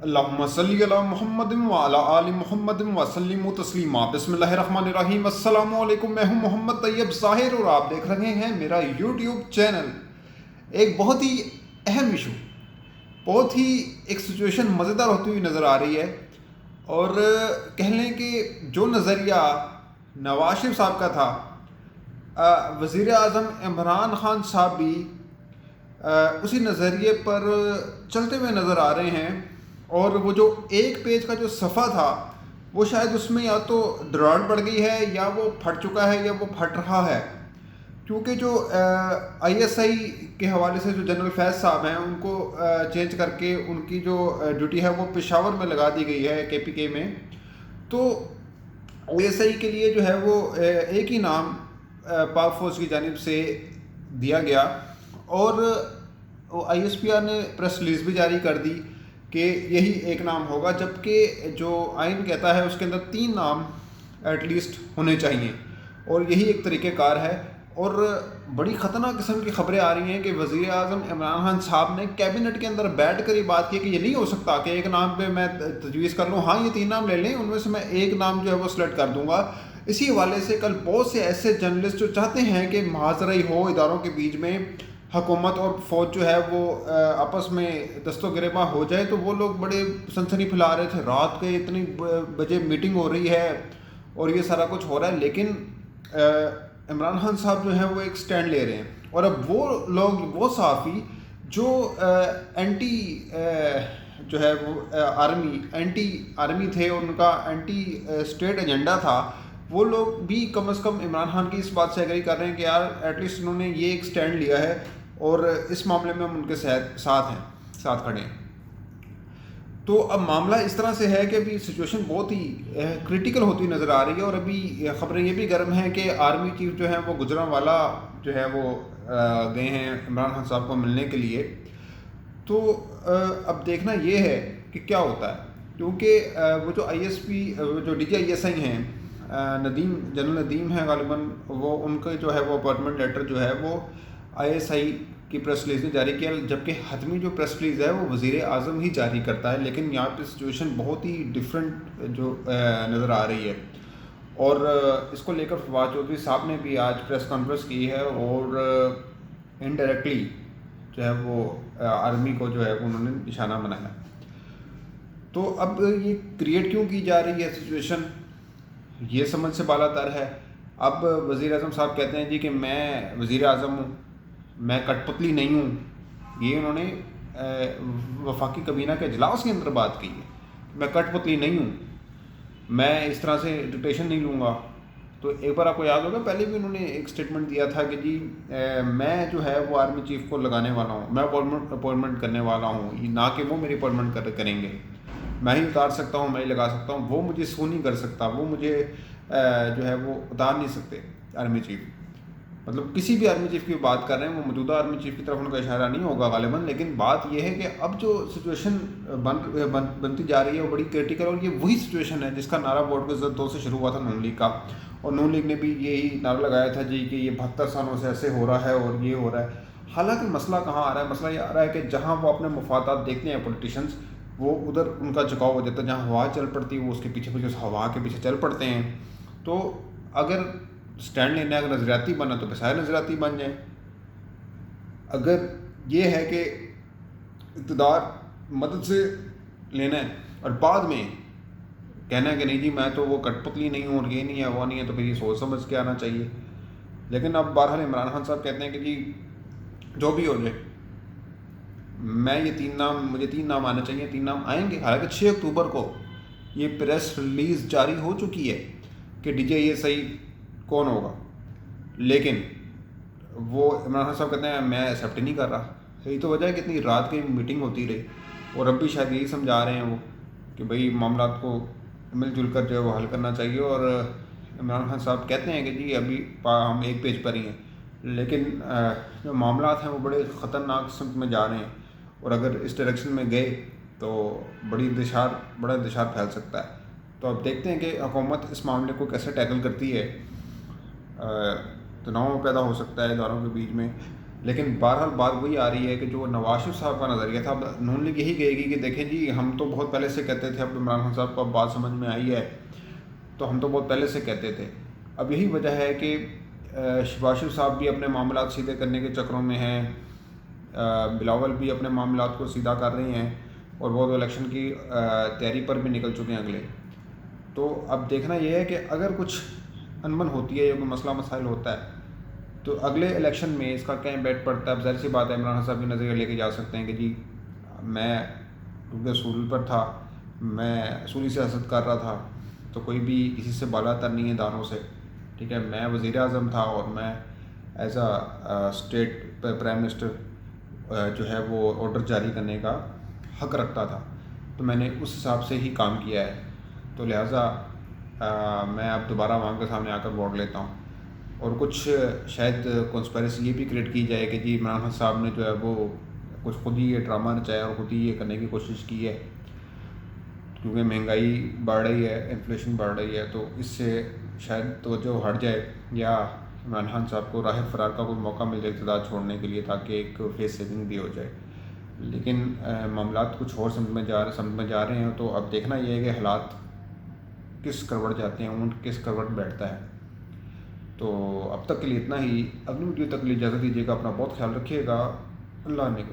اللہم صلی علی محمد وعلی آل محمد وسلم تسلیما۔ بسم اللہ الرحمن الرحیم۔ السلام علیکم، میں ہوں محمد طیب ظاہر اور آپ دیکھ رہے ہیں میرا یوٹیوب چینل۔ ایک بہت ہی اہم ایشو، بہت ہی ایک سچویشن مزیدار ہوتی ہوئی نظر آ رہی ہے، اور کہہ لیں کہ جو نظریہ نواز شریف صاحب کا تھا، وزیر اعظم عمران خان صاحب بھی اسی نظریے پر چلتے ہوئے نظر آ رہے ہیں، اور وہ جو ایک پیج کا جو صفحہ تھا وہ شاید اس میں یا تو دراڑ پڑ گئی ہے، یا وہ پھٹ چکا ہے، یا وہ پھٹ رہا ہے، کیونکہ جو آئی ایس آئی کے حوالے سے جو جنرل فیض صاحب ہیں ان کو چینج کر کے ان کی جو ڈیوٹی ہے وہ پشاور میں لگا دی گئی ہے، کے پی کے میں۔ تو آئی ایس آئی کے لیے جو ہے وہ ایک ہی نام پاک فوج کی جانب سے دیا گیا، اور آئی ایس پی آر نے پریس ریلیز بھی جاری کر دی کہ یہی ایک نام ہوگا، جبکہ جو آئین کہتا ہے اس کے اندر 3 نام ایٹ لیسٹ ہونے چاہیے، اور یہی ایک طریقہ کار ہے۔ اور بڑی خطرناک قسم کی خبریں آ رہی ہیں کہ وزیر اعظم عمران خان صاحب نے کیبنٹ کے اندر بیٹھ کر یہ بات کی کہ یہ نہیں ہو سکتا کہ ایک نام پہ میں تجویز کر لوں، ہاں یہ 3 نام لے لیں، ان میں سے میں ایک نام جو ہے وہ سلیکٹ کر دوں گا۔ اسی حوالے سے کل بہت سے ایسے جرنلسٹ جو چاہتے ہیں کہ محاذرہ ہو اداروں کے بیچ میں، حکومت اور فوج جو ہے وہ آپس میں دست و گریباں ہو جائے، تو وہ لوگ بڑے سنسنی پھیلا رہے تھے، رات کے اتنی بجے میٹنگ ہو رہی ہے اور یہ سارا کچھ ہو رہا ہے، لیکن عمران خان صاحب جو ہیں وہ ایک سٹینڈ لے رہے ہیں۔ اور اب وہ لوگ، وہ صحافی جو اینٹی جو ہے وہ اینٹی آرمی تھے، ان کا اینٹی اسٹیٹ ایجنڈا تھا، وہ لوگ بھی کم از کم عمران خان کی اس بات سے ایگری کر رہے ہیں کہ یار ایٹ لیسٹ انہوں نے یہ ایک سٹینڈ لیا ہے، اور اس معاملے میں ہم ان کے ساتھ کھڑے ہیں۔ تو اب معاملہ اس طرح سے ہے کہ ابھی سچویشن بہت ہی کریٹیکل ہوتی نظر آ رہی ہے، اور ابھی خبریں یہ بھی گرم ہیں کہ آرمی چیف جو ہیں وہ گجرانوالہ جو ہے وہ گئے ہیں عمران خان صاحب کو ملنے کے لیے۔ تو اب دیکھنا یہ ہے کہ کیا ہوتا ہے، کیونکہ وہ جو آئی ایس پی، جو D G I S I ہیں، جنرل ندیم ہیں غالباً، وہ ان کا جو ہے وہ اپوائنٹمنٹ لیٹر جو ہے وہ آئی ایس آئی کی پریس ریلیز نے جاری کیا، جبکہ حتمی جو پریس ریلیز ہے وہ وزیر اعظم ہی جاری کرتا ہے، لیکن یہاں پہ سچویشن بہت ہی ڈفرینٹ جو نظر آ رہی ہے۔ اور اس کو لے کر فواد چودھری صاحب نے بھی آج پریس کانفرنس کی ہے، اور انڈائریکٹلی جو ہے وہ آرمی کو جو ہے انہوں نے نشانہ بنایا۔ تو اب یہ کریٹ کیوں کی جا رہی ہے سچویشن، یہ سمجھ سے بالا تر ہے۔ اب وزیر اعظم صاحب کہتے ہیں جی کہ میں وزیر اعظم ہوں، میں کٹ پتلی نہیں ہوں، یہ انہوں نے وفاقی کابینہ کے اجلاس کے اندر بات کی ہے، میں کٹ پتلی نہیں ہوں، میں اس طرح سے ڈکٹیشن نہیں لوں گا۔ تو ایک بار آپ کو یاد ہوگا پہلے بھی انہوں نے ایک سٹیٹمنٹ دیا تھا کہ جی میں جو ہے وہ آرمی چیف کو لگانے والا ہوں، میں اپوائنٹمنٹ کرنے والا ہوں، نہ کہ وہ میری اپوائنٹمنٹ کریں گے، میں ہی اتار سکتا ہوں، میں ہی لگا سکتا ہوں، وہ مجھے سو نہیں کر سکتا، وہ مجھے جو ہے وہ اتار نہیں سکتے آرمی چیف۔ مطلب کسی بھی آرمی چیف کی بات کر رہے ہیں، وہ موجودہ آرمی چیف کی طرف ان کا اشارہ نہیں ہوگا غالباً، لیکن بات یہ ہے کہ اب جو سچویشن بنتی جا رہی ہے وہ بڑی کریٹیکل، اور یہ وہی سچویشن ہے جس کا نعرہ ووٹ کو زد 2 سے شروع ہوا تھا نون لیگ کا، اور نون لیگ نے بھی یہی نعرہ لگایا تھا جی کہ یہ 72 سالوں سے ایسے ہو رہا ہے اور یہ ہو رہا ہے۔ حالانکہ مسئلہ کہاں آ رہا ہے، مسئلہ یہ آ رہا ہے کہ جہاں وہ اپنے مفادات دیکھتے ہیں پولیٹیشنز، وہ ادھر ان کا جھکاؤ ہو جاتا ہے، جہاں ہوا چل پڑتی ہے وہ اس کے پیچھے اس ہوا کے پیچھے چل پڑتے ہیں۔ تو اگر سٹینڈ لینا ہے، اگر نظریاتی بنا تو بسائے نظریاتی بن جائیں۔ اگر یہ ہے کہ اقتدار مدد سے لینا ہے اور بعد میں کہنا ہے کہ نہیں جی میں تو وہ کٹ پتلی نہیں ہوں اور یہ نہیں ہے وہ نہیں ہے، تو پھر یہ سوچ سمجھ کے آنا چاہیے۔ لیکن اب بہرحال عمران خان صاحب کہتے ہیں کہ جی جو بھی ہو جائے، میں یہ مجھے 3 نام آنے چاہیے، 3 نام آئیں گے۔ حالانکہ 6 اکتوبر کو یہ پریس ریلیز جاری ہو چکی ہے کہ D G I S I کون ہوگا، لیکن وہ عمران خان صاحب کہتے ہیں میں ایکسیپٹ نہیں کر رہا۔ یہی تو وجہ ہے کہ اتنی رات کی میٹنگ ہوتی رہی، اور اب بھی شاید یہی سمجھا رہے ہیں وہ کہ بھئی معاملات کو مل جل کر جو ہے وہ حل کرنا چاہیے۔ اور عمران خان صاحب کہتے ہیں کہ جی ابھی ہم ایک پیج پر ہی ہیں، لیکن جو معاملات ہیں وہ بڑے خطرناک سمت میں جا رہے ہیں، اور اگر اس ڈائریکشن میں گئے تو بڑا انتشار پھیل سکتا ہے۔ تو اب دیکھتے ہیں کہ حکومت اس معاملے کو کیسے ٹیکل کرتی ہے۔ تناؤ پیدا ہو سکتا ہے اداروں کے بیچ میں، لیکن بہرحال بات وہی آ رہی ہے کہ جو نواز شریف صاحب کا نظریہ تھا، اب نون لیگ یہی کہے گی کہ دیکھیں جی ہم تو بہت پہلے سے کہتے تھے، اب عمران خان صاحب کو اب بات سمجھ میں آئی ہے تو ہم تو بہت پہلے سے کہتے تھے. اب یہی وجہ ہے کہ شہباز شریف صاحب بھی اپنے معاملات سیدھے کرنے کے چکروں میں ہیں، بلاول بھی اپنے معاملات کو سیدھا کر رہے ہیں، اور وہ تو الیکشن کی تیاری پر بھی نکل چکے ہیں اگلے. تو اب دیکھنا یہ ہے کہ اگر کچھ انبن ہوتی ہے یا کوئی مسئلہ مسائل ہوتا ہے تو اگلے الیکشن میں اس کا کیا امپیکٹ پڑتا ہے. اب ظاہر سی بات ہے عمران خان صاحب کی نظریہ لے کے جا سکتے ہیں کہ جی میں کیونکہ اصول پر تھا، میں اصولی سیاست کر رہا تھا، تو کوئی بھی کسی سے بالا تر نہیں ہے دانوں سے، ٹھیک ہے. میں وزیر اعظم تھا اور میں ایز اسٹیٹ پرائم منسٹر جو ہے وہ آرڈر جاری کرنے کا حق رکھتا تھا، تو میں نے اس حساب سے ہی کام کیا ہے. تو لہٰذا میں اب دوبارہ وہاں کے سامنے آ کر ووٹ لیتا ہوں. اور کچھ شاید کنسپیریسی یہ بھی کریٹ کی جائے کہ جی عمران خان صاحب نے جو ہے وہ کچھ خود ہی یہ ڈرامہ رچایا اور خود ہی یہ کرنے کی کوشش کی ہے، کیونکہ مہنگائی بڑھ رہی ہے، انفلیشن بڑھ رہی ہے، تو اس سے شاید توجہ ہٹ جائے یا عمران خان صاحب کو راہ فرار کا کوئی موقع مل جائے اقتدار چھوڑنے کے لیے، تاکہ ایک فیس سیونگ بھی ہو جائے. لیکن معاملات کچھ اور سمجھ میں جا رہے ہیں. تو اب دیکھنا یہ ہے کہ حالات کس کروٹ جاتے ہیں، اونٹ کس کروٹ بیٹھتا ہے. تو اب تک کے لیے اتنا ہی. اگلی ویڈیو تک کے لیے اجازت دیجیے گا. اپنا بہت خیال رکھیے گا. اللہ نے